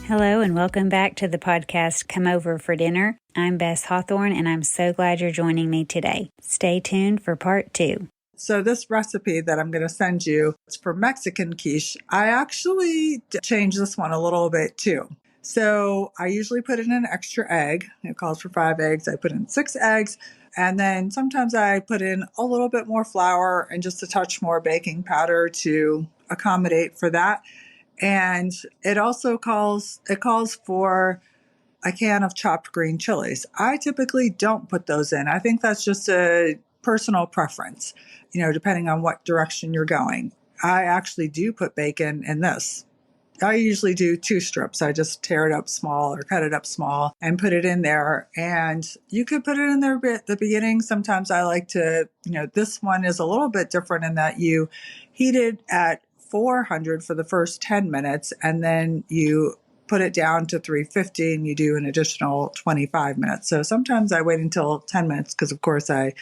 Hello and welcome back to the podcast Come Over for Dinner. I'm Bess Hawthorne and I'm so glad you're joining me today. Stay tuned for part 2. So this recipe that I'm going to send you is for Mexican quiche. I actually changed this one a little bit too. So I usually put in an extra egg. It calls for 5 eggs. I put in 6 eggs. And then sometimes I put in a little bit more flour and just a touch more baking powder to accommodate for that. And it also calls for a can of chopped green chilies. I typically don't put those in. I think that's just a personal preference, depending on what direction you're going. I actually do put bacon in this. I usually do 2 strips. I just tear it up small or cut it up small and put it in there. And you could put it in there at the beginning. Sometimes I like to, this one is a little bit different in that you heat it at 400 for the first 10 minutes, and then you put it down to 350 and you do an additional 25 minutes. So sometimes I wait until 10 minutes because, of course, I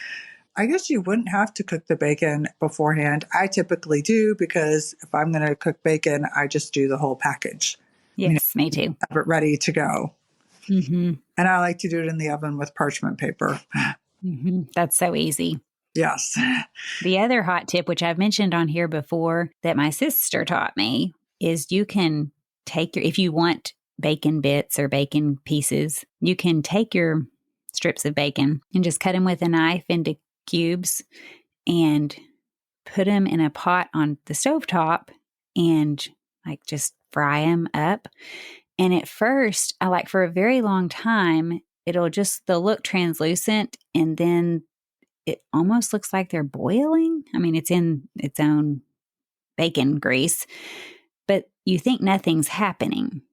guess you wouldn't have to cook the bacon beforehand. I typically do because if I'm going to cook bacon, I just do the whole package. Yes, me too. Have it ready to go. Mm-hmm. And I like to do it in the oven with parchment paper. Mm-hmm. That's so easy. Yes. The other hot tip, which I've mentioned on here before that my sister taught me, is you can if you want bacon bits or bacon pieces, you can take your strips of bacon and just cut them with a knife into cubes and put them in a pot on the stovetop and just fry them up. And at first, for a very long time, they'll look translucent and then it almost looks like they're boiling. I mean, it's in its own bacon grease, but you think nothing's happening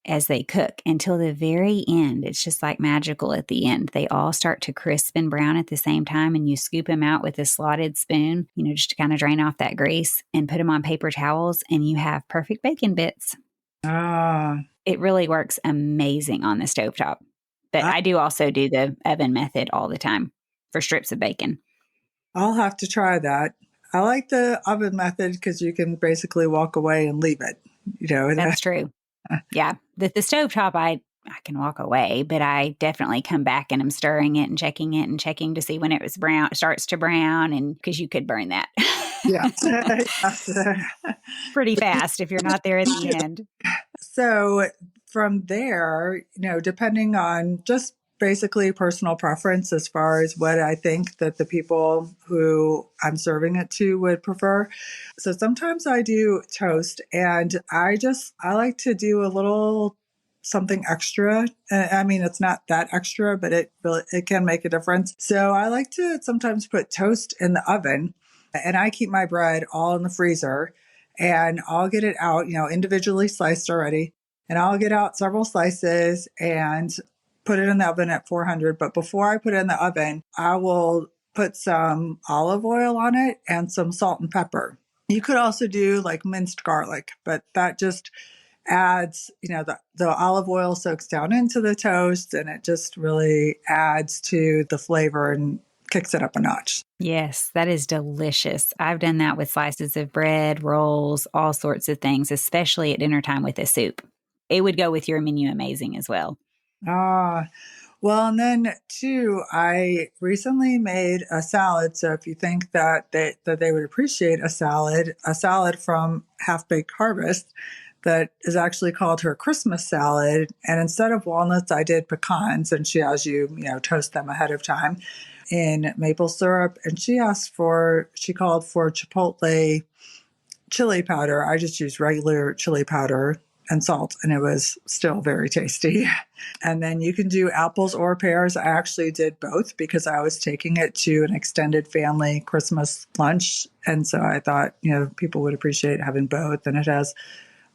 as they cook until the very end. It's just like magical at the end. They all start to crisp and brown at the same time, and you scoop them out with a slotted spoon, just to kind of drain off that grease and put them on paper towels, and you have perfect bacon bits. It really works amazing on the stovetop. But I do also do the oven method all the time for strips of bacon. I'll have to try that. I like the oven method because you can basically walk away and leave it. That's true. Yeah. The stovetop, I can walk away, but I definitely come back and I'm stirring it and checking to see when it starts to brown, and because you could burn that. Yeah. Pretty fast if you're not there at the end. So from there, depending on just basically personal preference as far as what I think that the people who I'm serving it to would prefer. So sometimes I do toast, and I like to do a little something extra. I mean, it's not that extra, but it can make a difference. So I like to sometimes put toast in the oven, and I keep my bread all in the freezer, and I'll get it out, individually sliced already. And I'll get out several slices and put it in the oven at 400. But before I put it in the oven, I will put some olive oil on it and some salt and pepper. You could also do minced garlic, but that just adds, the olive oil soaks down into the toast, and it just really adds to the flavor and kicks it up a notch. Yes, that is delicious. I've done that with slices of bread, rolls, all sorts of things, especially at dinner time with a soup. It would go with your menu amazing as well. Well, and then too, I recently made a salad. So if you think that they would appreciate a salad from Half Baked Harvest that is actually called her Christmas salad. And instead of walnuts, I did pecans, and she has you toast them ahead of time in maple syrup. And she called for chipotle chili powder. I just used regular chili powder and salt, and it was still very tasty. And then you can do apples or pears. I actually did both because I was taking it to an extended family Christmas lunch. And so I thought, people would appreciate having both. And it has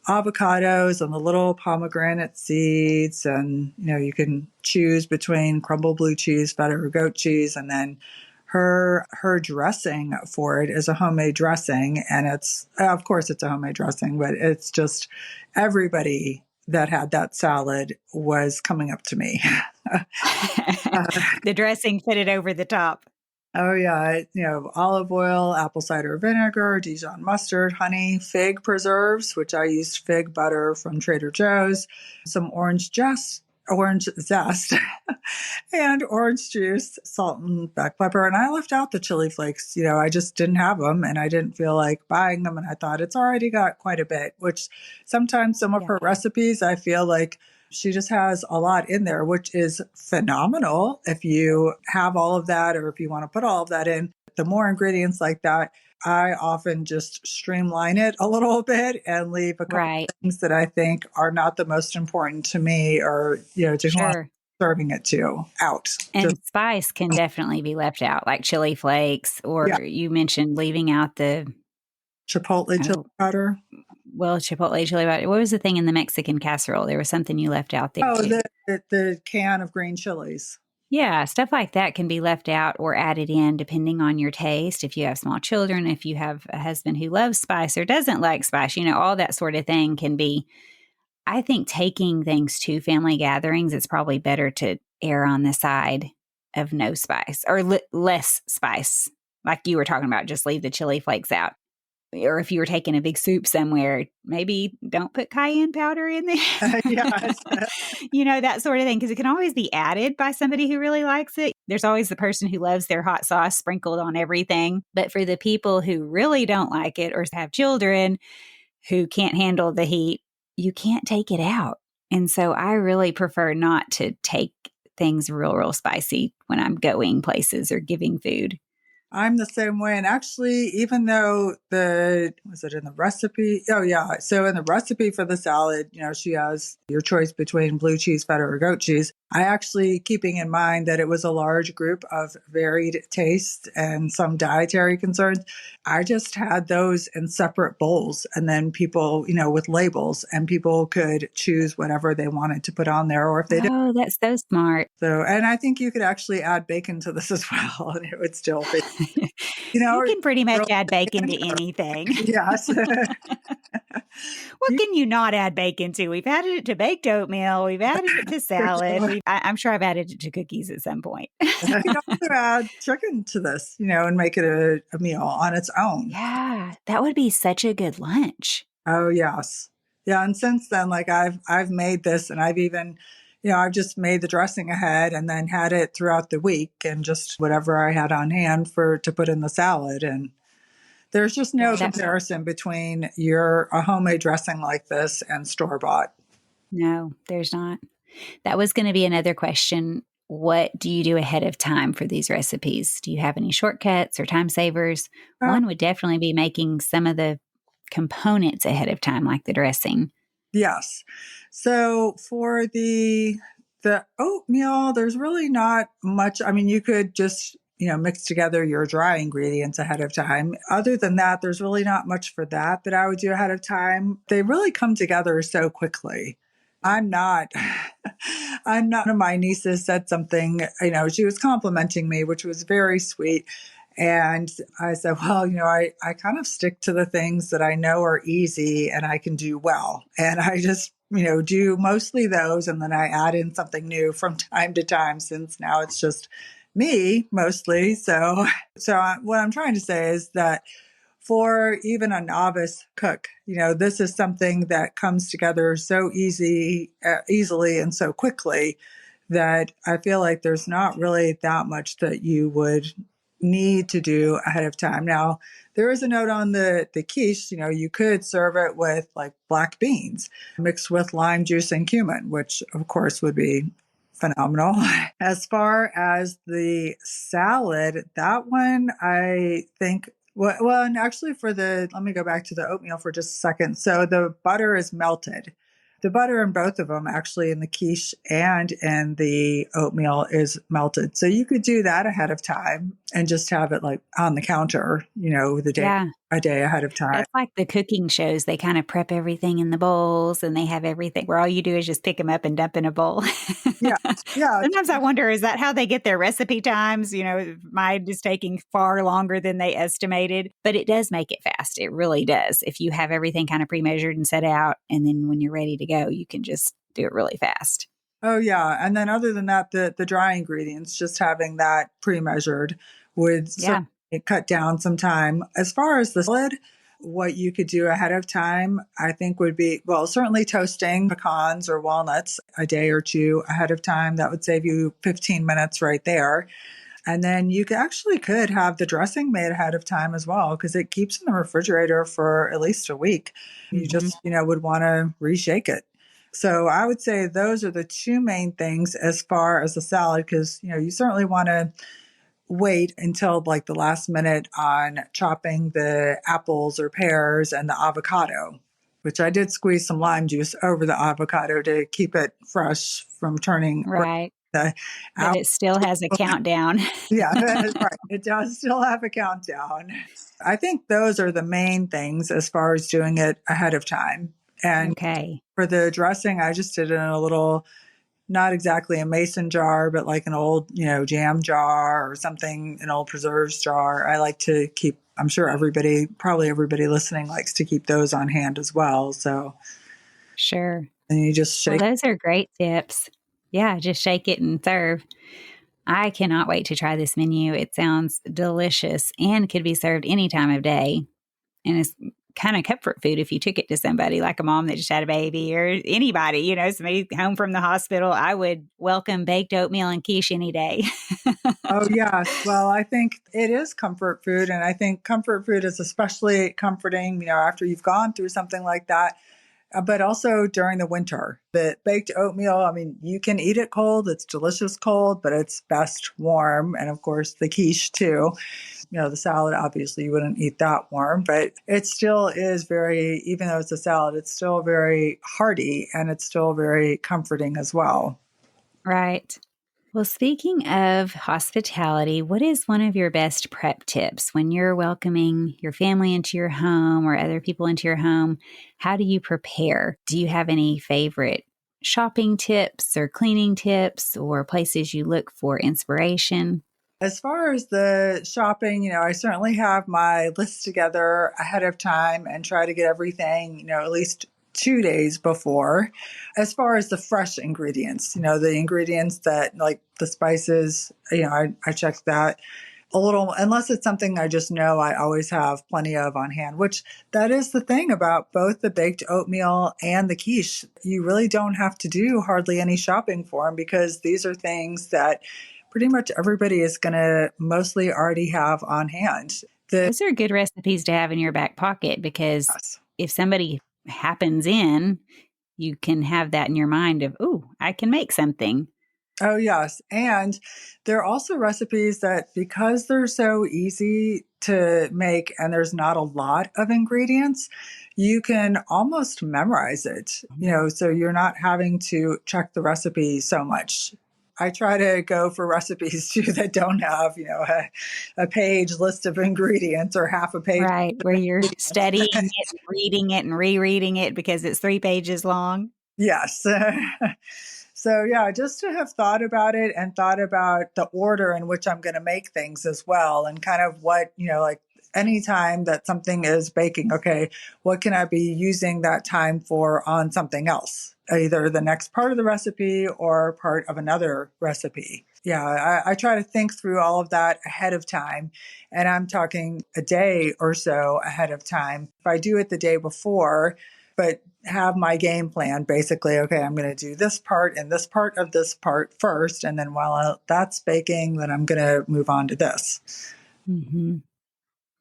avocados and the little pomegranate seeds. And, you can choose between crumble blue cheese, feta, or goat cheese. And then her dressing for it is a homemade dressing. And it's a homemade dressing, but it's just everybody that had that salad was coming up to me. The dressing fitted over the top. Oh yeah, olive oil, apple cider vinegar, Dijon mustard, honey, fig preserves, which I used fig butter from Trader Joe's, some orange zest, and orange juice, salt and black pepper. And I left out the chili flakes. I just didn't have them and I didn't feel like buying them. And I thought it's already got quite a bit, which sometimes some of Yeah. her recipes, I feel like she just has a lot in there, which is phenomenal if you have all of that or if you want to put all of that in. The more ingredients like that, I often just streamline it a little bit and leave a couple Right. of things that I think are not the most important to me or, to who I'm Sure. serving it to out. Just, And spice can definitely be left out, like chili flakes, yeah, or you mentioned leaving out the, chipotle chili oh, powder. well, chipotle chili powder. What was the thing in the Mexican casserole? There was something you left out there Oh, too. the can of green chilies. Yeah, stuff like that can be left out or added in depending on your taste. If you have small children, if you have a husband who loves spice or doesn't like spice, all that sort of thing can be. I think taking things to family gatherings, it's probably better to err on the side of no spice or less spice. Like you were talking about, just leave the chili flakes out. Or if you were taking a big soup somewhere, maybe don't put cayenne powder in there. Yes. That sort of thing, because it can always be added by somebody who really likes it. There's always the person who loves their hot sauce sprinkled on everything. But for the people who really don't like it or have children who can't handle the heat, you can't take it out. And so I really prefer not to take things real spicy when I'm going places or giving food. I'm the same way. And actually, even though was it in the recipe? Oh, yeah. So in the recipe for the salad, she has your choice between blue cheese, feta, or goat cheese. I actually, keeping in mind that it was a large group of varied tastes and some dietary concerns, I just had those in separate bowls. And then people, with labels, and people could choose whatever they wanted to put on there or if they didn't. Oh, that's so smart. So, and I think you could actually add bacon to this as well, and it would still be You or can pretty much grilled add bacon bacon to or anything. yes. What You can you not add bacon to? We've added it to baked oatmeal. We've added it to for salad. sure. I'm sure I've added it to cookies at some point. You can also add chicken to this, and make it a meal on its own. Yeah, that would be such a good lunch. Oh, yes. Yeah, and since then, like I've made this and I've even, I've just made the dressing ahead and then had it throughout the week and just whatever I had on hand to put in the salad. And there's just no Yeah, that comparison between a homemade dressing like this and store-bought. no, there's not. That was going to be another question. What do you do ahead of time for these recipes? Do you have any shortcuts or time savers? Oh, One would definitely be making some of the components ahead of time, like the dressing. yes. So for the oatmeal, there's really not much. I mean, you could just, mix together your dry ingredients ahead of time. Other than that, there's really not much for that I would do ahead of time. They really come together so quickly. I'm not I'm not. One of my nieces said something, she was complimenting me, which was very sweet. And I said, well, I kind of stick to the things that I know are easy and I can do well. And I just, do mostly those. And then I add in something new from time to time since now it's just me mostly. So what I'm trying to say is that for even a novice cook, this is something that comes together so easily and so quickly that I feel like there's not really that much that you would need to do ahead of time. Now, there is a note on the quiche, you could serve it with like black beans mixed with lime juice and cumin, which of course would be phenomenal. As far as the salad, that one I think and actually let me go back to the oatmeal for just a second. So the butter is melted. The butter in both of them, actually in the quiche and in the oatmeal, is melted. So you could do that ahead of time and just have it like on the counter, Yeah. a day ahead of time. That's like the cooking shows. They kind of prep everything in the bowls and they have everything where all you do is just pick them up and dump in a bowl. Yeah. Yeah. Sometimes I wonder, is that how they get their recipe times? Mine is taking far longer than they estimated, but it does make it fast. It really does. If you have everything kind of pre-measured and set out, and then when you're ready to go, you can just do it really fast. Oh, yeah. And then other than that, the dry ingredients, just having that pre-measured would certainly Yeah. cut down some time. As far as the salad, what you could do ahead of time, I think would be, well, certainly toasting pecans or walnuts a day or two ahead of time. That would save you 15 minutes right there. And then you actually could have the dressing made ahead of time as well, because it keeps in the refrigerator for at least a week. You Hmm. just, would want to reshake it. So I would say those are the two main things as far as the salad, because, you certainly want to wait until like the last minute on chopping the apples or pears and the avocado, which I did squeeze some lime juice over the avocado to keep it fresh from turning Right. the But apple. it still has a countdown. Yeah, right. It does still have a countdown. I think those are the main things as far as doing it ahead of time. And Okay. for the dressing, I just did it in a little, not exactly a mason jar, but like an old, jam jar or something, an old preserves jar. I like to keep, I'm sure probably everybody listening likes to keep those on hand as well. So, Sure. and you just Well, shake. those are great tips. Yeah, just shake it and serve. I cannot wait to try this menu. It sounds delicious and could be served any time of day. And it's kind of comfort food if you took it to somebody like a mom that just had a baby or anybody, somebody home from the hospital. I would welcome baked oatmeal and quiche any day. Oh, yes. Well, I think it is comfort food. And I think comfort food is especially comforting, after you've gone through something like that, but also during the winter. The baked oatmeal, I mean, you can eat it cold. It's delicious cold, but it's best warm. And of course, the quiche too. The salad, obviously, you wouldn't eat that warm, but it still is very, even though it's a salad, it's still very hearty and it's still very comforting as well. Right. Well, speaking of hospitality, what is one of your best prep tips when you're welcoming your family into your home or other people into your home? How do you prepare? Do you have any favorite shopping tips or cleaning tips or places you look for inspiration? As far as the shopping, I certainly have my list together ahead of time and try to get everything, at least 2 days before. As far as the fresh ingredients, the ingredients that like the spices, I check that a little, unless it's something I just know I always have plenty of on hand, which that is the thing about both the baked oatmeal and the quiche. You really don't have to do hardly any shopping for them because these are things that pretty much everybody is going to mostly already have on hand. The Those are good recipes to have in your back pocket because yes. if somebody happens in, you can have that in your mind of, oh, I can make something. Oh, yes. And there are also recipes that because they're so easy to make and there's not a lot of ingredients, you can almost memorize it, so you're not having to check the recipe so much. I try to go for recipes too that don't have, a page list of ingredients or half a page Right, of where you're studying ingredients. it, reading it, and rereading it because it's 3 pages long. Yes. So, yeah, just to have thought about it and thought about the order in which I'm going to make things as well, and kind of what, like anytime that something is baking, okay, what can I be using that time for on something else, either the next part of the recipe or part of another recipe. Yeah, I try to think through all of that ahead of time. And I'm talking a day or so ahead of time. If I do it the day before, but have my game plan basically, okay, I'm going to do this part and this part of this part first. And then while that's baking, then I'm going to move on to this. Mhm.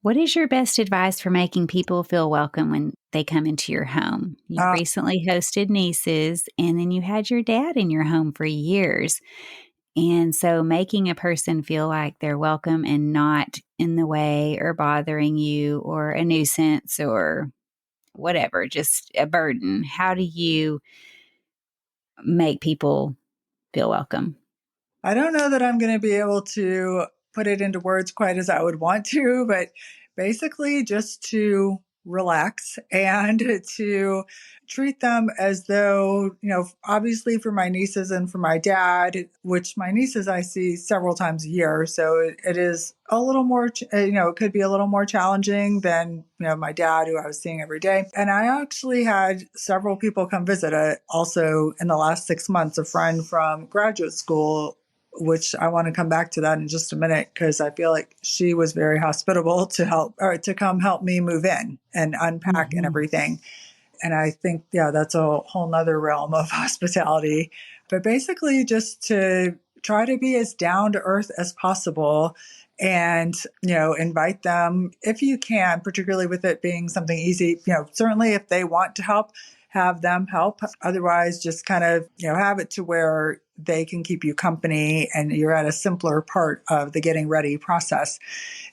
What is your best advice for making people feel welcome when they come into your home? You Uh, recently hosted nieces, and then you had your dad in your home for years. And so making a person feel like they're welcome and not in the way or bothering you or a nuisance or whatever, just a burden. How do you make people feel welcome? I don't know that I'm going to be able to put it into words quite as I would want to, but basically just to relax and to treat them as though, obviously for my nieces and for my dad, which my nieces I see several times a year. So it is a little more, it could be a little more challenging than, my dad who I was seeing every day. And I actually had several people come visit also in the last 6 months, a friend from graduate school which I want to come back to that in just a minute because I feel like she was very hospitable to help or to come help me move in and unpack and Hmm. everything. And I think, yeah, that's a whole nother realm of hospitality. But basically, just to try to be as down to earth as possible and, invite them if you can, particularly with it being something easy, certainly if they want to help, have them help. Otherwise, just kind of, have it to where they can keep you company and you're at a simpler part of the getting ready process.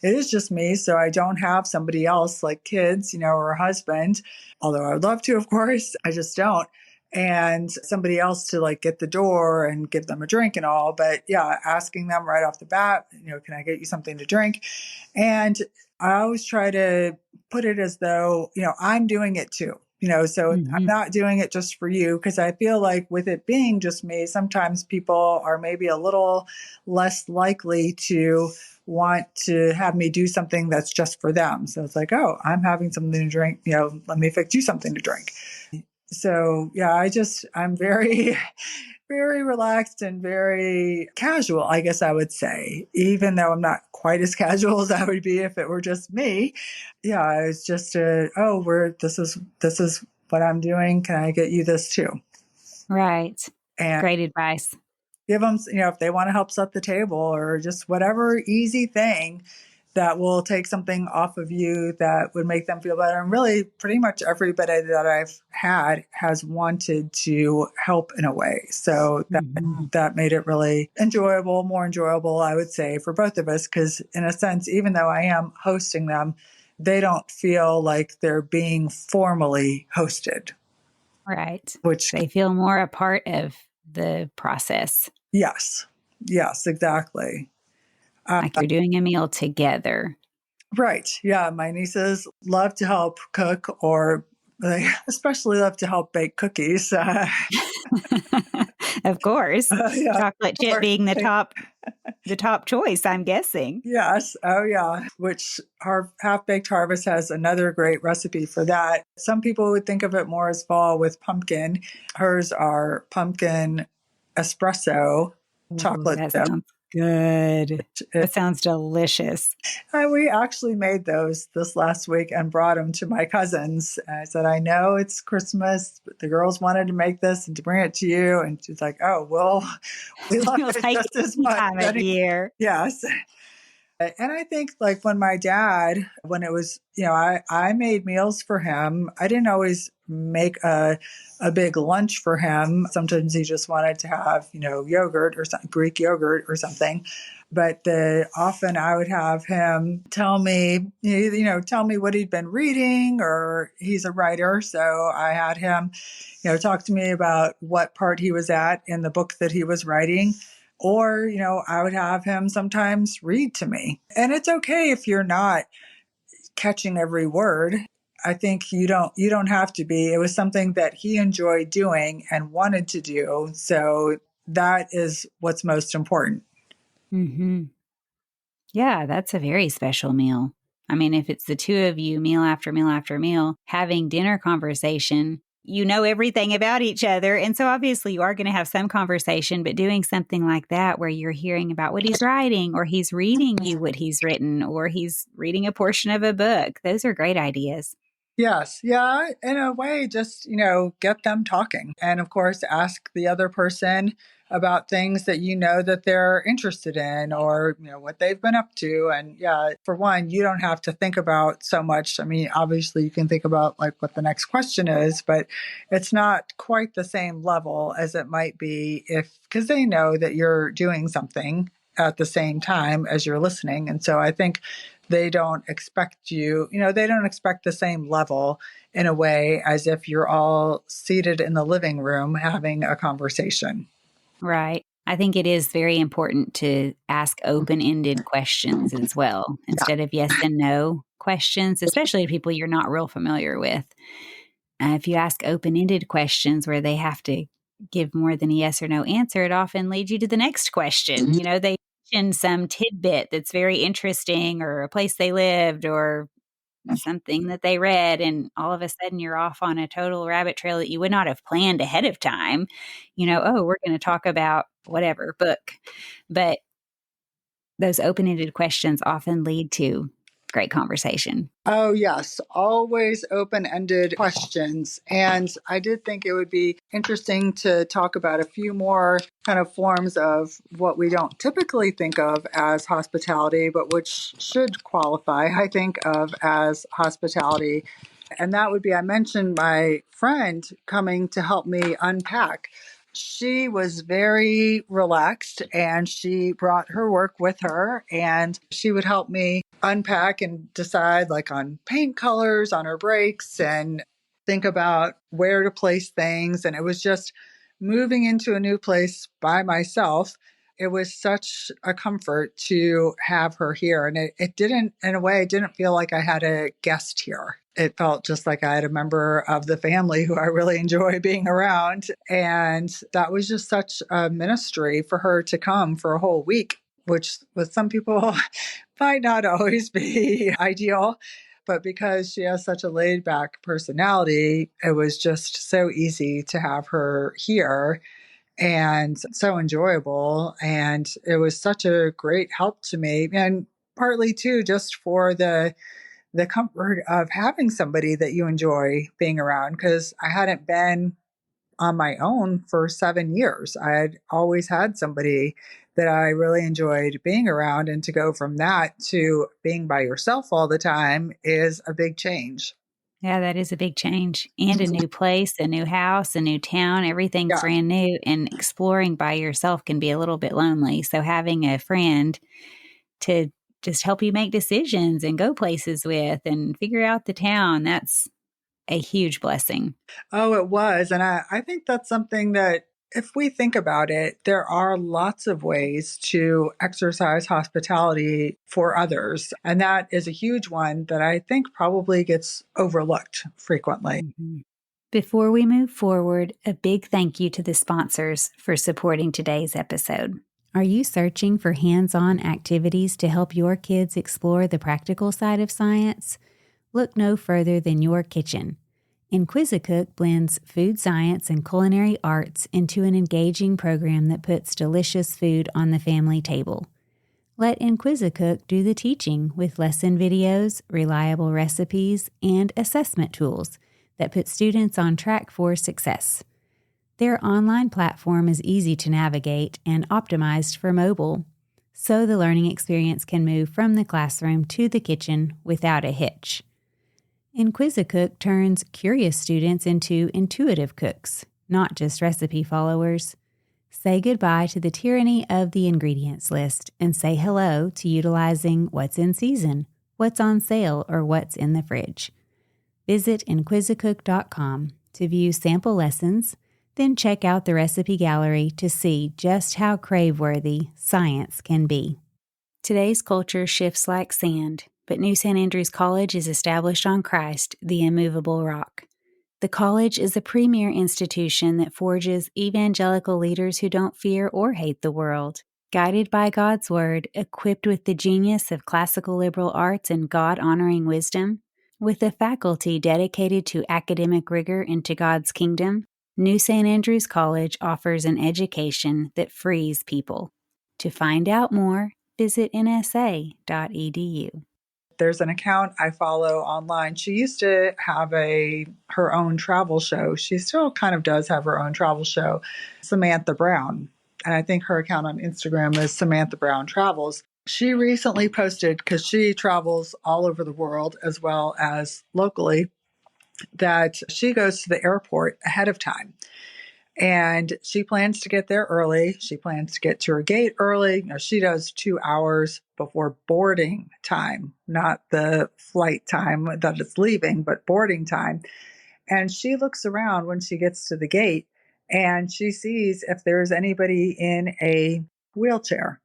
It is just me, so I don't have somebody else like kids, or a husband, although I would love to, of course. I just don't. And somebody else to like get the door and give them a drink and all. But yeah, asking them right off the bat, can I get you something to drink? And I always try to put it as though, I'm doing it too. So I'm Hmm. not doing it just for you because I feel like with it being just me, sometimes people are maybe a little less likely to want to have me do something that's just for them. So it's like, oh, I'm having something to drink, let me fix you something to drink. So yeah, I'm very, very relaxed and very casual, I guess I would say, even though I'm not quite as casual as I would be if it were just me. Yeah, it's just this is what I'm doing. Can I get you this too? Right. And Great advice. give them, if they want to help set the table or just whatever easy thing that will take something off of you that would make them feel better. And really, pretty much everybody that I've had has wanted to help in a way. So Hmm. that made it really enjoyable, more enjoyable, I would say, for both of us. Because in a sense, even though I am hosting them, they don't feel like they're being formally hosted, Right. which, They feel more a part of the process, yes, yes, exactly. Uh, like you're doing a meal together. Right. Yeah. My nieces love to help cook, or they especially love to help bake cookies. Of course. Yeah. Chocolate Of chip course. being the top choice, I'm guessing. Yes. Oh, yeah. Which our half baked harvest has another great recipe for that. Some people would think of it more as fall with pumpkin. Hers are pumpkin espresso Ooh, chocolate that chip. sounds good. That sounds delicious. We actually made those this last week and brought them to my cousins. And I said, I know it's Christmas, but the girls wanted to make this and to bring it to you. And she's like, oh, well, we love You'll it take just it as any much. time of year. Yes. And I think like when my dad, when it was, I made meals for him. I didn't always make a big lunch for him. Sometimes he just wanted to have, yogurt or some Greek yogurt or something. But often I would have him tell me, tell me what he'd been reading, or he's a writer. So I had him, talk to me about what part he was at in the book that he was writing. Or, I would have him sometimes read to me. And it's okay if you're not catching every word. I think you don't have to be. It was something that he enjoyed doing and wanted to do. So that is what's most important. Hmm. Yeah, that's a very special meal. I mean, if it's the two of you, meal after meal after meal, having dinner conversation, you know everything about each other. And so obviously you are going to have some conversation, but doing something like that where you're hearing about what he's writing, or he's reading you what he's written, or he's reading a portion of a book, those are great ideas. Yes. Yeah. In a way, just, get them talking. And of course, ask the other person about things that that they're interested in, or, what they've been up to. And yeah, for one, you don't have to think about so much. I mean, obviously you can think about like what the next question is, but it's not quite the same level as it might be because they know that you're doing something at the same time as you're listening. And so I think they don't expect they don't expect the same level in a way as if you're all seated in the living room having a conversation. Right. I think it is very important to ask open ended questions as well, Yeah. instead of yes and no questions, especially to people you're not real familiar with. If you ask open ended questions where they have to give more than a yes or no answer, it often leads you to the next question. They mention some tidbit that's very interesting, or a place they lived, or something that they read, and all of a sudden you're off on a total rabbit trail that you would not have planned ahead of time. Oh, we're going to talk about whatever book. But those open-ended questions often lead to great conversation. Oh, yes. Always open ended questions. And I did think it would be interesting to talk about a few more kind of forms of what we don't typically think of as hospitality, but which should qualify, I think, of as hospitality. And that would be, I mentioned my friend coming to help me unpack. She was very relaxed and she brought her work with her, and she would help me unpack and decide like on paint colors on her breaks and think about where to place things. And it was just moving into a new place by myself. It was such a comfort to have her here. And it didn't, in a way, it didn't feel like I had a guest here. It felt just like I had a member of the family who I really enjoy being around. And that was just such a ministry for her to come for a whole week, which with some people might not always be ideal. But because she has such a laid back personality, it was just so easy to have her here and so enjoyable. And it was such a great help to me. And partly too, just for the comfort of having somebody that you enjoy being around, because I hadn't been on my own for 7 years. I had always had somebody that I really enjoyed being around. And to go from that to being by yourself all the time is a big change. Yeah, that is a big change. And a new place, a new house, a new town, everything's Yeah. brand new. And exploring by yourself can be a little bit lonely. So having a friend to just help you make decisions and go places with and figure out the town, that's a huge blessing. Oh, it was. And I think that's something that, if we think about it, there are lots of ways to exercise hospitality for others. And that is a huge one that I think probably gets overlooked frequently. Mhm. Before we move forward, a big thank you to the sponsors for supporting today's episode. Are you searching for hands-on activities to help your kids explore the practical side of science? Look no further than your kitchen. Inquisicook blends food science and culinary arts into an engaging program that puts delicious food on the family table. Let Inquisicook do the teaching with lesson videos, reliable recipes, and assessment tools that put students on track for success. Their online platform is easy to navigate and optimized for mobile, so the learning experience can move from the classroom to the kitchen without a hitch. Inquisicook turns curious students into intuitive cooks, not just recipe followers. Say goodbye to the tyranny of the ingredients list and say hello to utilizing what's in season, what's on sale, or what's in the fridge. Visit inquisicook.com to view sample lessons, then check out the recipe gallery to see just how crave-worthy science can be. Today's culture shifts like sand, but New St. Andrews College is established on Christ, the immovable rock. The college is a premier institution that forges evangelical leaders who don't fear or hate the world. Guided by God's Word, equipped with the genius of classical liberal arts and God-honoring wisdom, with a faculty dedicated to academic rigor into God's kingdom, New St. Andrews College offers an education that frees people. To find out more, visit nsa.edu. There's an account I follow online. She used to have her own travel show. She still kind of does have her own travel show, Samantha Brown. And I think her account on Instagram is Samantha Brown Travels. She recently posted, because she travels all over the world as well as locally, that she goes to the airport ahead of time. And she plans to get there early. She plans to get to her gate early. She does 2 hours before boarding time, not the flight time that it's leaving, but boarding time. And she looks around when she gets to the gate and she sees if there's anybody in a wheelchair.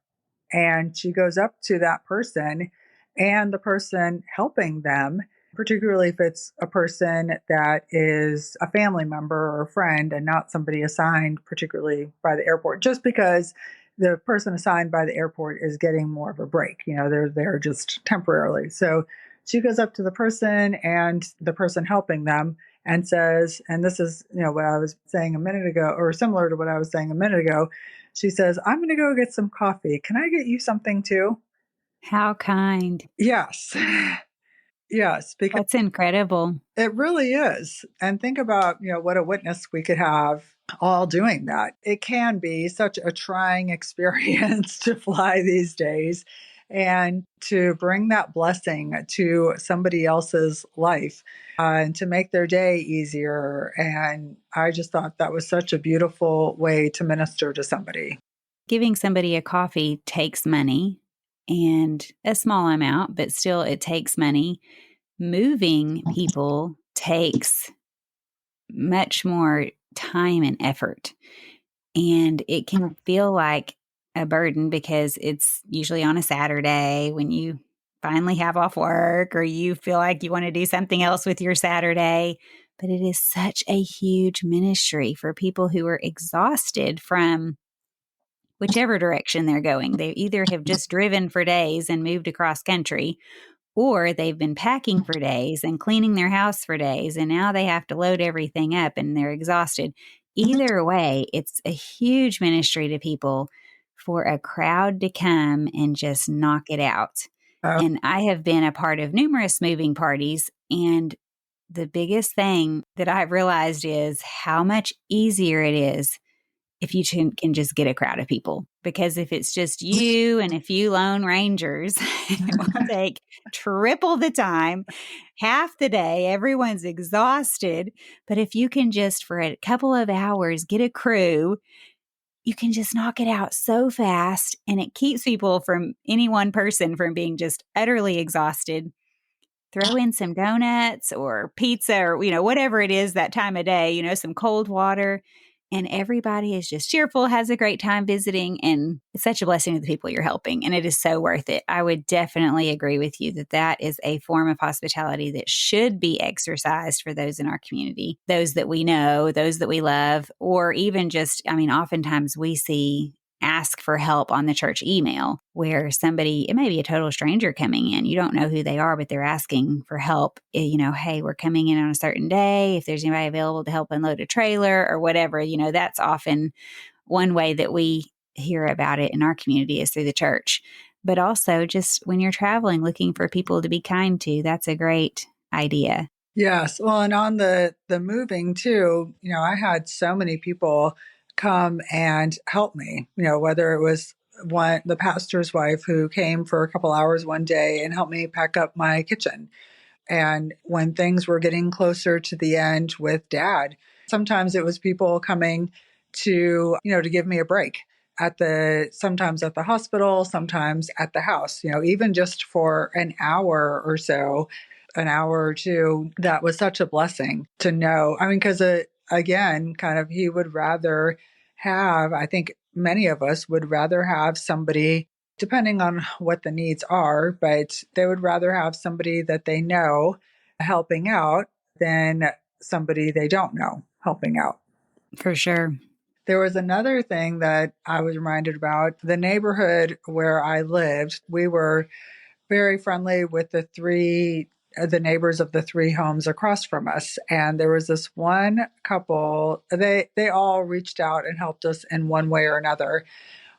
And she goes up to that person, and the person helping them, particularly if it's a person that is a family member or a friend and not somebody assigned particularly by the airport, just because the person assigned by the airport is getting more of a break. They're there just temporarily. So She goes up to the person and the person helping them and says, and this is, what I was saying a minute ago, or similar to what I was saying a minute ago. She says, I'm going to go get some coffee. Can I get you something too? How kind. Yes. Yes, because That's incredible. it really is. And think about, what a witness we could have all doing that. It can be such a trying experience to fly these days and to bring that blessing to somebody else's life and to make their day easier. And I just thought that was such a beautiful way to minister to somebody. Giving somebody a coffee takes money and a small amount, but still it takes money. Moving people takes much more time and effort. And it can feel like a burden because it's usually on a Saturday when you finally have off work or you feel like you want to do something else with your Saturday. But it is such a huge ministry for people who are exhausted from whichever direction they're going. They either have just driven for days and moved across country, or they've been packing for days and cleaning their house for days, and now they have to load everything up and they're exhausted. Either way, it's a huge ministry to people for a crowd to come and just knock it out. Uh, And I have been a part of numerous moving parties, and the biggest thing that I've realized is how much easier it is if you can just get a crowd of people. Because if it's just you and a few lone rangers, it will take triple the time, half the day, everyone's exhausted. But if you can just for a couple of hours get a crew, you can just knock it out so fast, and it keeps people from any one person from being just utterly exhausted. Throw in some donuts or pizza or, whatever it is that time of day, some cold water. And everybody is just cheerful, has a great time visiting. And it's such a blessing to the people you're helping. And it is so worth it. I would definitely agree with you that that is a form of hospitality that should be exercised for those in our community, those that we know, those that we love, or even just, oftentimes we see ask for help on the church email where somebody, it may be a total stranger coming in. You don't know who they are, but they're asking for help. Hey, we're coming in on a certain day. If there's anybody available to help unload a trailer or whatever, that's often one way that we hear about it in our community is through the church. But also just when you're traveling, looking for people to be kind to, that's a great idea. Yes. Well, and on the moving too, I had so many people come and help me, whether it was the pastor's wife who came for a couple hours one day and helped me pack up my kitchen. And when things were getting closer to the end with dad, sometimes it was people coming to give me a break sometimes at the hospital, sometimes at the house, even just for an hour or so, an hour or two. That was such a blessing to know. I mean, because again, kind of, he would rather have, I think many of us would rather have somebody, depending on what the needs are, but they would rather have somebody that they know helping out than somebody they don't know helping out. For sure. There was another thing that I was reminded about. The neighborhood where I lived, we were very friendly with the neighbors of the three homes across from us. And there was this one couple, they all reached out and helped us in one way or another.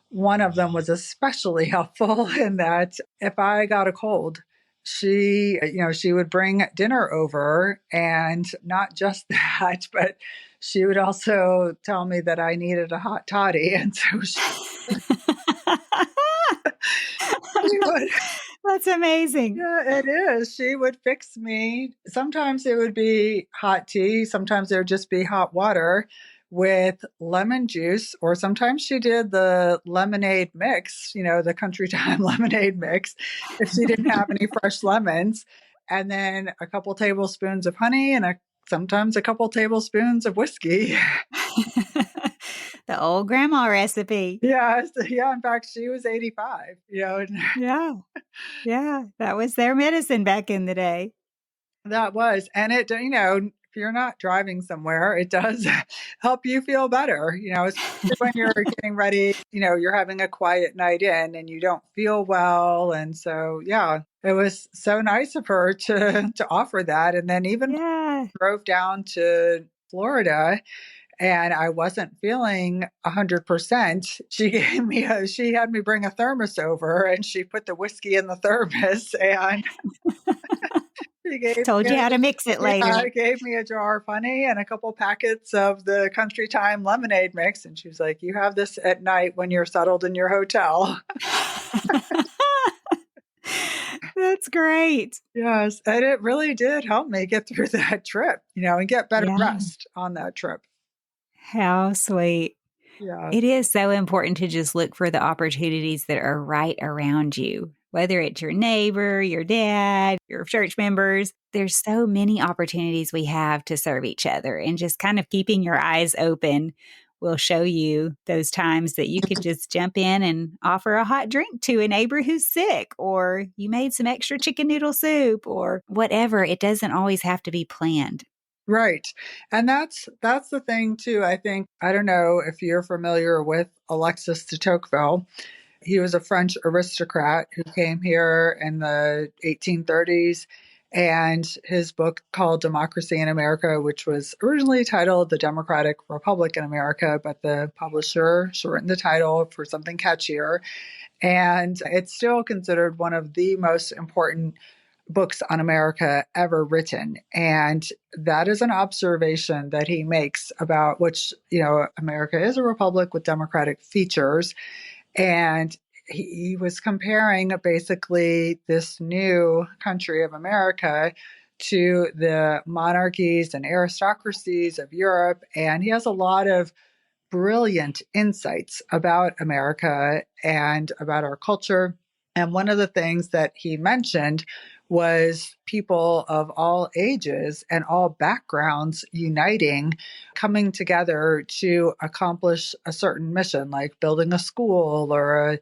One of them was especially helpful in that if I got a cold, she would bring dinner over, and not just that, but she would also tell me that I needed a hot toddy. And so she would. That's amazing. Yeah, it is. She would fix me. Sometimes it would be hot tea. Sometimes it would just be hot water with lemon juice. Or sometimes she did the lemonade mix, the country time lemonade mix, if she didn't have any fresh lemons. And then a couple tablespoons of honey and sometimes a couple tablespoons of whiskey. The old grandma recipe. Yeah. Yeah. In fact, she was 85, Yeah. Yeah. That was their medicine back in the day. That was. And it, you're not driving somewhere, it does help you feel better, especially when you're getting ready, you're having a quiet night in and you don't feel well. And so, yeah, it was so nice of her to offer that. And then even Yeah. drove down to Florida and I wasn't feeling 100%. She had me bring a thermos over and she put the whiskey in the thermos and she Told you how to mix it later. gave me a jar of honey and a couple packets of the Country Time lemonade mix. And she was like, you have this at night when you're settled in your hotel. That's great. Yes. And it really did help me get through that trip, and get better Yeah. rest on that trip. How sweet. Yeah. It is so important to just look for the opportunities that are right around you, whether it's your neighbor, your dad, your church members. There's so many opportunities we have to serve each other, and just kind of keeping your eyes open will show you those times that you could just jump in and offer a hot drink to a neighbor who's sick, or you made some extra chicken noodle soup or whatever. It doesn't always have to be planned. Right. And that's the thing too. I think, I don't know if you're familiar with Alexis de Tocqueville. He was a French aristocrat who came here in the 1830s. And his book called Democracy in America, which was originally titled The Democratic Republic in America, but the publisher shortened the title for something catchier. And it's still considered one of the most important books on America ever written. And that is an observation that he makes about which, America is a republic with democratic features. And he was comparing basically this new country of America to the monarchies and aristocracies of Europe. And he has a lot of brilliant insights about America and about our culture. And one of the things that he mentioned was people of all ages and all backgrounds uniting, coming together to accomplish a certain mission, like building a school or a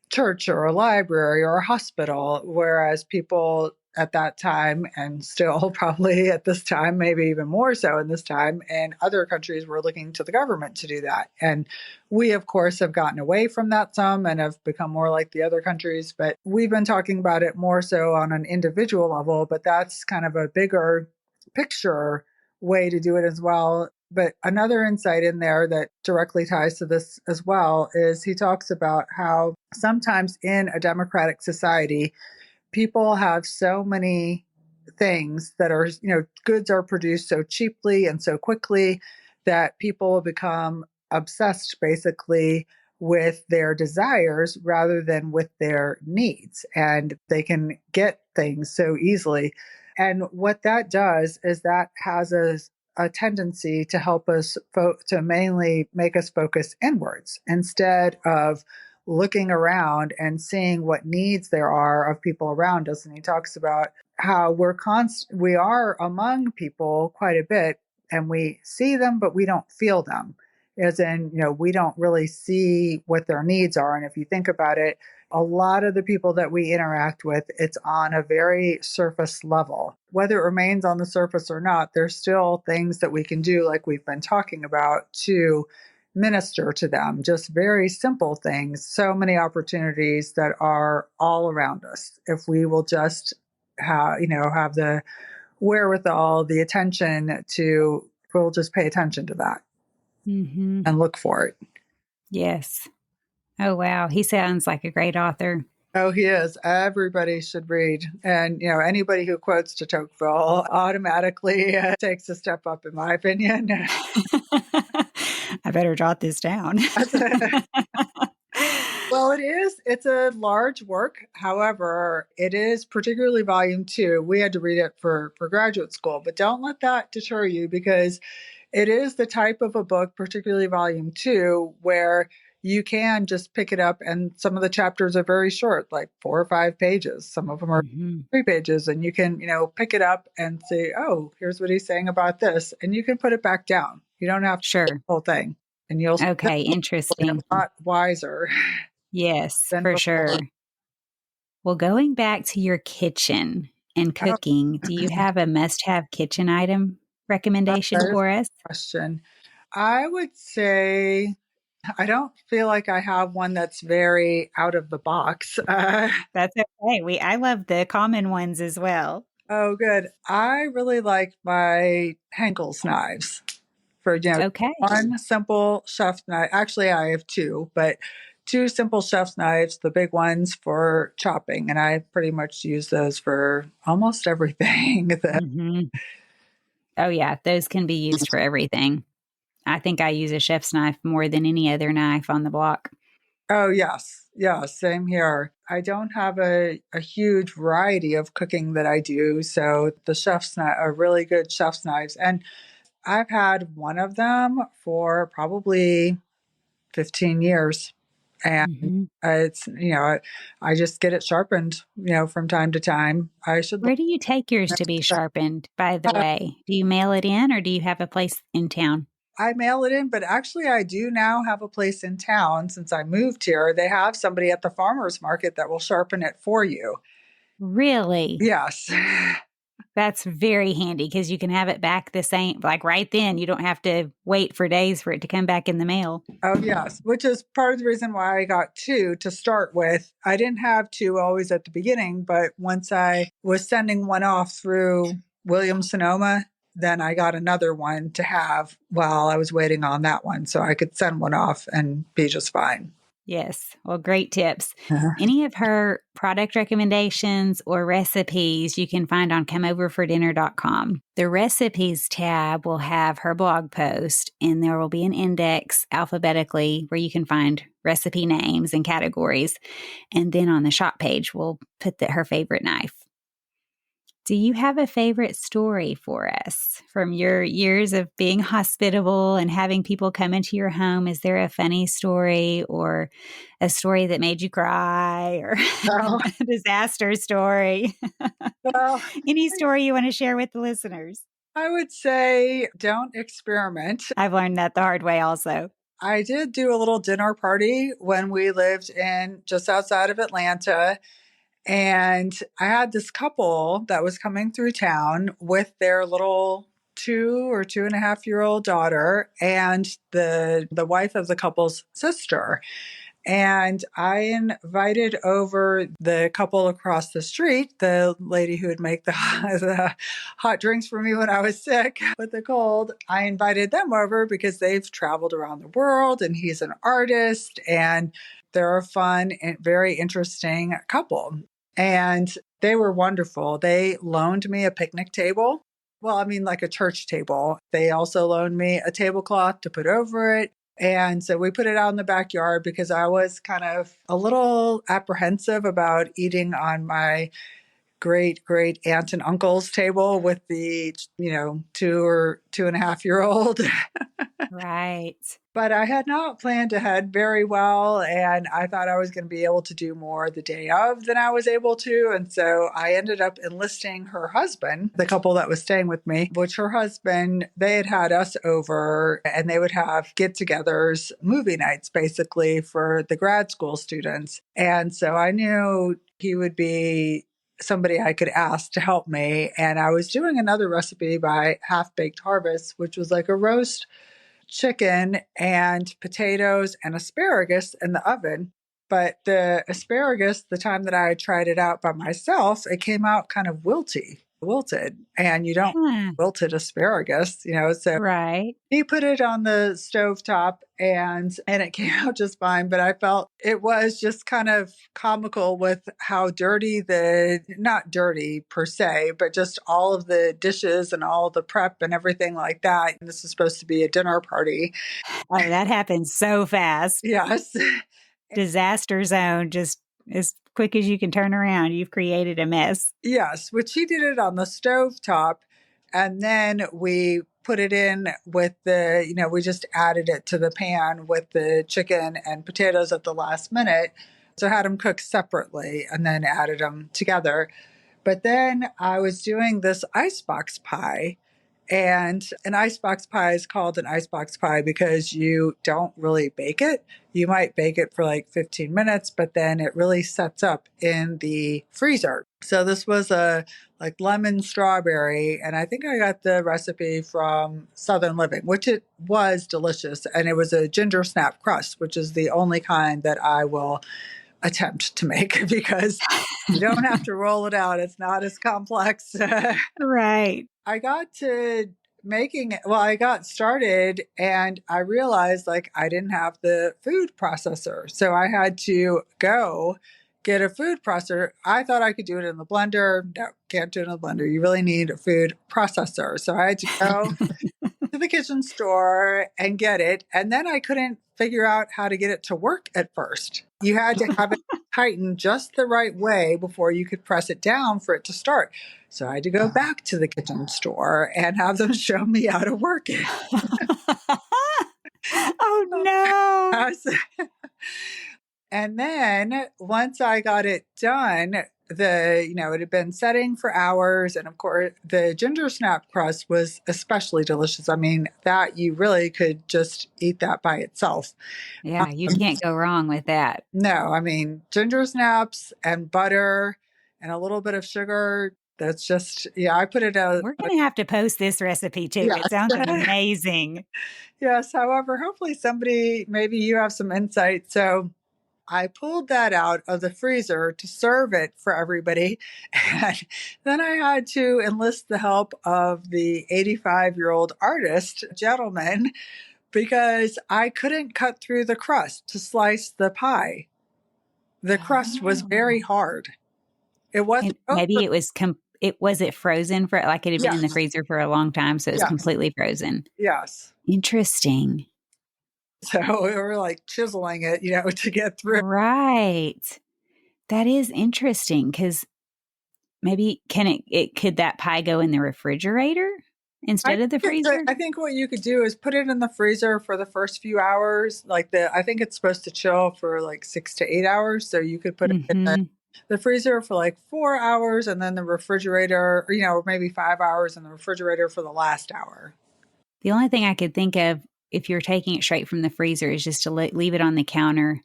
church or a library or a hospital, whereas people at that time, and still probably at this time, maybe even more so in this time, and other countries were looking to the government to do that. And we, of course, have gotten away from that some and have become more like the other countries, but we've been talking about it more so on an individual level, but that's kind of a bigger picture way to do it as well. But another insight in there that directly ties to this as well is he talks about how sometimes in a democratic society, people have so many things that are, goods are produced so cheaply and so quickly that people become obsessed basically with their desires rather than with their needs. And they can get things so easily. And what that does is that has a tendency to help us to mainly make us focus inwards instead of looking around and seeing what needs there are of people around us. And he talks about how we are among people quite a bit and we see them, but we don't feel them. As in, we don't really see what their needs are. And if you think about it, a lot of the people that we interact with, it's on a very surface level. Whether it remains on the surface or not, there's still things that we can do, like we've been talking about, to minister to them, just very simple things, so many opportunities that are all around us. If we will just have the wherewithal, the attention we'll just pay attention to that and look for it. Yes. Oh, wow. He sounds like a great author. Oh, he is. Everybody should read. And, anybody who quotes de Tocqueville automatically takes a step up, in my opinion. I better jot this down. Well, it is. It's a large work. However, it is particularly volume 2. We had to read it for graduate school, but don't let that deter you because it is the type of a book, particularly volume 2, where you can just pick it up and some of the chapters are very short, like 4 or 5 pages. Some of them are 3 pages and you can, pick it up and say, oh, here's what he's saying about this. And you can put it back down. You don't have to Sure. read the whole thing. And you'll Okay, interesting. a lot wiser. Yes, than for before. sure. Well, going back to your kitchen and cooking, do you have a must-have kitchen item? recommendation That is for us? a question. I would say I don't feel like I have one that's very out of the box. That's okay. I love the common ones as well. Oh, good. I really like my Henkel's knives for, Okay. one simple chef knife. Actually, I have two, but two simple chef's knives, the big ones for chopping. And I pretty much use those for almost everything. Hmm. Oh, yeah. Those can be used for everything. I think I use a chef's knife more than any other knife on the block. Oh, yes. Yeah, same here. I don't have a huge variety of cooking that I do. So the chef's knife are really good chef's knives. And I've had one of them for probably 15 years. And Hmm. I just get it sharpened, from time to time. I should Where do you take yours to be sharpened, by the uh, way? Do you mail it in or do you have a place in town? I mail it in, but actually I do now have a place in town since I moved here. They have somebody at the farmer's market that will sharpen it for you. Really? Yes. That's very handy because you can have it back the same, like right then. You don't have to wait for days for it to come back in the mail. Oh, yes, which is part of the reason why I got two to start with. I didn't have two always at the beginning, but once I was sending one off through Williams Sonoma, then I got another one to have while I was waiting on that one. So I could send one off and be just fine. Yes. Well, great tips. Any of her product recommendations or recipes you can find on comeoverfordinner.com. The recipes tab will have her blog post, and there will be an index alphabetically where you can find recipe names and categories. And then on the shop page, we'll put her favorite knife. Do you have a favorite story for us from your years of being hospitable and having people come into your home? Is there a funny story or a story that made you cry or Oh, a disaster story? well, Any story you want to share with the listeners? I would say don't experiment. I've learned that the hard way also. I did do a little dinner party when we lived in just outside of Atlanta. And I had this couple that was coming through town with their little 2 or 2.5 year old daughter and the wife of the couple's sister. And I invited over the couple across the street, the lady who would make the, the hot drinks for me when I was sick with the cold. I invited them over because they've traveled around the world and he's an artist and they're a fun and very interesting couple. And they were wonderful. They loaned me a picnic table. Well, I mean, like a church table. They also loaned me a tablecloth to put over it. And so we put it out in the backyard because I was kind of a little apprehensive about eating on my great great aunt and uncle's table with the, 2 or 2.5 year old. Right. But I had not planned ahead very well, and I thought I was going to be able to do more the day of than I was able to. And so I ended up enlisting her husband, the couple that was staying with me, which her husband, they had us over and they would have get togethers, movie nights basically for the grad school students. And so I knew he would be somebody I could ask to help me. And I was doing another recipe by Half Baked Harvest, which was like a roast chicken and potatoes and asparagus in the oven. But the asparagus, the time that I tried it out by myself, it came out kind of wilted. And you don't Huh. wilted asparagus, so Right. he put it on the stovetop and it came out just fine. But I felt it was just kind of comical with how dirty not dirty per se, but just all of the dishes and all the prep and everything like that. And this is supposed to be a dinner party. Oh, that happens so fast. Yes. Disaster zone, just as quick as you can turn around, you've created a mess. Yes, which he did it on the stovetop. And then we put it in with we just added it to the pan with the chicken and potatoes at the last minute. So had them cooked separately and then added them together. But then I was doing this icebox pie And an icebox pie is called an icebox pie because you don't really bake it. You might bake it for like 15 minutes, but then it really sets up in the freezer. So this was a like lemon strawberry, and I think I got the recipe from Southern Living, which it was delicious. And it was a ginger snap crust, which is the only kind that I will attempt to make because you don't have to roll it out. It's not as complex. Right. I got to making it, well, I got started and I realized like I didn't have the food processor. So I had to go get a food processor. I thought I could do it in the blender. No, can't do it in the blender. You really need a food processor. So I had to go to the kitchen store and get it. And then I couldn't figure out how to get it to work at first. You had to have it tightened just the right way before you could press it down for it to start. So I had to go back to the kitchen store and have them show me how to work it. Oh, no. And then once I got it done, it had been setting for hours. And of course, the ginger snap crust was especially delicious. I mean, that you really could just eat that by itself. Yeah, you can't go wrong with that. No, I mean, ginger snaps and butter and a little bit of sugar. That's just, yeah, I put it out. We're going to have to post this recipe too. Yes. It sounds amazing. Yes. However, hopefully maybe you have some insight. So I pulled that out of the freezer to serve it for everybody. And then I had to enlist the help of the 85-year-old artist gentleman because I couldn't cut through the crust to slice the pie. The crust was very hard. It wasn't Maybe it was was it frozen for like it had been in the Yes. freezer for a long time, so it was Yes. completely frozen. Yes. Interesting. So we were like chiseling it, to get through. Right. That is interesting because maybe could that pie go in the refrigerator instead of the freezer? I think what you could do is put it in the freezer for the first few hours. I think it's supposed to chill for like 6 to 8 hours. So you could put it in the freezer for like 4 hours and then the refrigerator, or maybe 5 hours in the refrigerator for the last hour. The only thing I could think of if you're taking it straight from the freezer is just to leave it on the counter,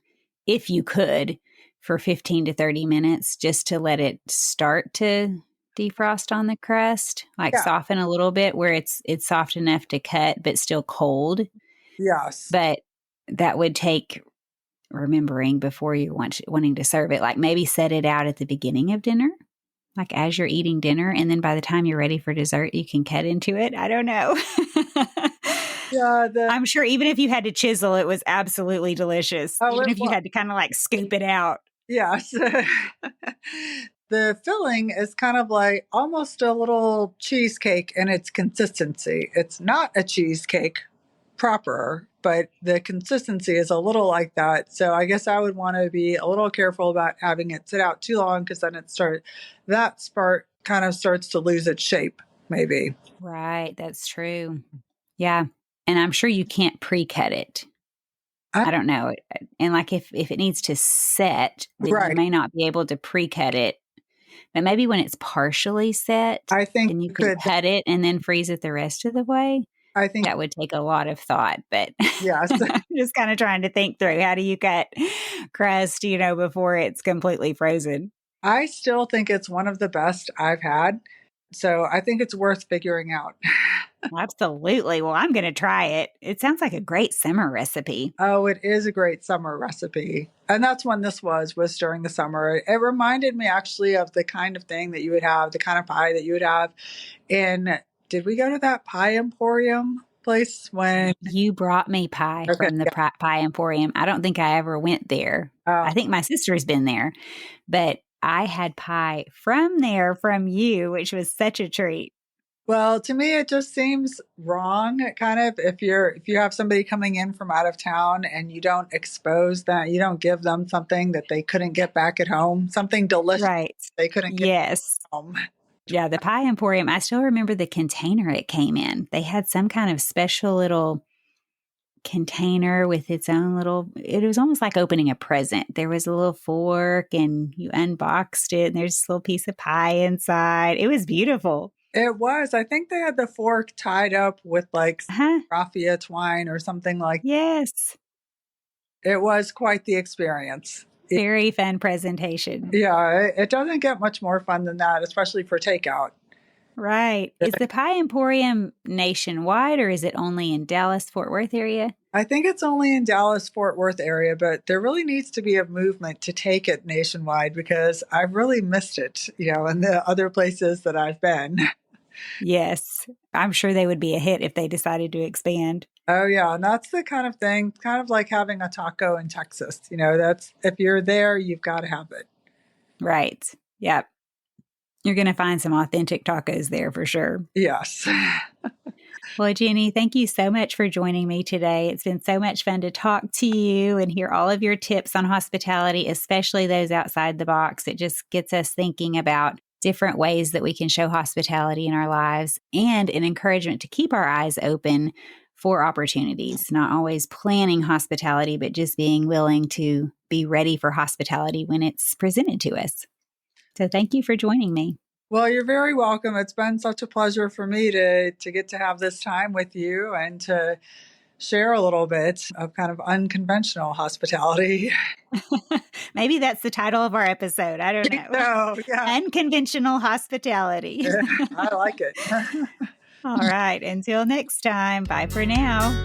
if you could, for 15 to 30 minutes, just to let it start to defrost on the crust, soften a little bit where it's soft enough to cut, but still cold. Yes. But that would take remembering before you're wanting to serve it, like maybe set it out at the beginning of dinner, like as you're eating dinner. And then by the time you're ready for dessert, you can cut into it. I don't know. Yeah, I'm sure even if you had to chisel, it was absolutely delicious. Even if you had to kind of like scoop it out. Yes. The filling is kind of like almost a little cheesecake in its consistency. It's not a cheesecake proper, but the consistency is a little like that. So I guess I would want to be a little careful about having it sit out too long because then kind of starts to lose its shape, maybe. Right. That's true. Yeah. And I'm sure you can't pre-cut it. I don't know. And like if it needs to set, then you may not be able to pre-cut it. But maybe when it's partially set, I think then you could cut it and then freeze it the rest of the way. I think that would take a lot of thought, but yes. I'm just kind of trying to think through how do you cut crust, before it's completely frozen. I still think it's one of the best I've had. So I think it's worth figuring out. Absolutely. Well, I'm going to try it. It sounds like a great summer recipe. Oh, it is a great summer recipe. And that's when this was during the summer. It reminded me actually of the kind of thing that you would have, the kind of pie that you would have did we go to that pie emporium place when you brought me pie from the pie emporium? I don't think I ever went there. I think my sister's been there, but I had pie from you, which was such a treat. Well, to me, it just seems wrong, kind of, if you have somebody coming in from out of town and you don't expose that, you don't give them something that they couldn't get back at home, something delicious they couldn't get at home. Yeah, the pie emporium, I still remember the container it came in. They had some kind of special little container with its own it was almost like opening a present. There was a little fork and you unboxed it and there's this little piece of pie inside. It was beautiful. It was. I think they had the fork tied up with like Huh? raffia twine or something like. Yes. It was quite the experience. Very fun presentation. Yeah, it doesn't get much more fun than that, especially for takeout. Right. Is the Pie Emporium nationwide or is it only in Dallas, Fort Worth area? I think it's only in Dallas, Fort Worth area, but there really needs to be a movement to take it nationwide because I've really missed it, in the other places that I've been. Yes. I'm sure they would be a hit if they decided to expand. Oh yeah, and that's the kind of thing, kind of like having a taco in Texas. That's if you're there, you've got to have it. Right. Yep. You're going to find some authentic tacos there for sure. Yes. Well, Jennie, thank you so much for joining me today. It's been so much fun to talk to you and hear all of your tips on hospitality, especially those outside the box. It just gets us thinking about different ways that we can show hospitality in our lives and an encouragement to keep our eyes open for opportunities, not always planning hospitality, but just being willing to be ready for hospitality when it's presented to us. So thank you for joining me. Well, you're very welcome. It's been such a pleasure for me to get to have this time with you and to share a little bit of kind of unconventional hospitality. Maybe that's the title of our episode. I don't know. So, yeah, Unconventional hospitality. I like it. All right. Until next time. Bye for now.